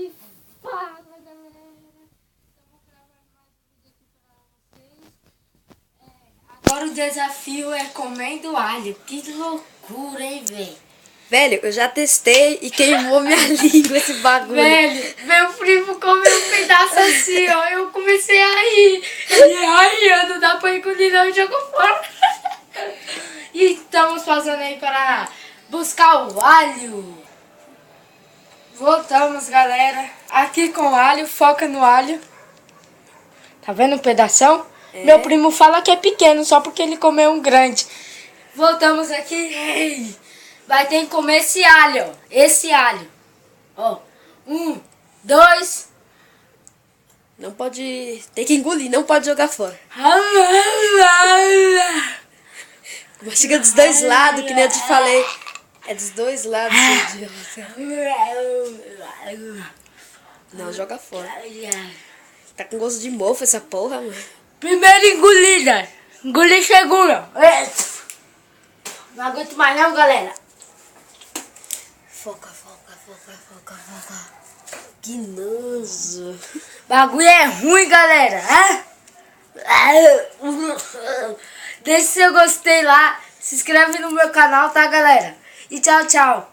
E fala, galera. Estamos gravando mais um vídeo aqui pra vocês. Agora o desafio é comendo alho. Que loucura, hein, velho? Velho, eu já testei e queimou minha língua esse bagulho. Velho, meu primo comeu um pedaço assim, ó. Eu comecei a rir. E aí, não dá pra engolir, não, jogou fora. E estamos passando aí para buscar o alho. Voltamos, galera. Aqui com alho, foca no alho. Tá vendo um pedação? É. Meu primo fala que é pequeno, só porque ele comeu um grande. Voltamos aqui. Ei, vai ter que comer esse alho, ó. Esse alho. Ó, 1, 2. Não pode... Tem que engolir, não pode jogar fora. Mastiga dos dois lados, que nem eu te falei. É dos dois lados, seu idiota. Não, joga fora. Tá com gosto de mofo essa porra, mano. Primeira engolida. Engoli segunda. Não aguento mais não, galera. Foca. Que nojo. Bagulho é ruim, galera. Deixa seu gostei lá. Se inscreve no meu canal, tá, galera? E tchau, tchau.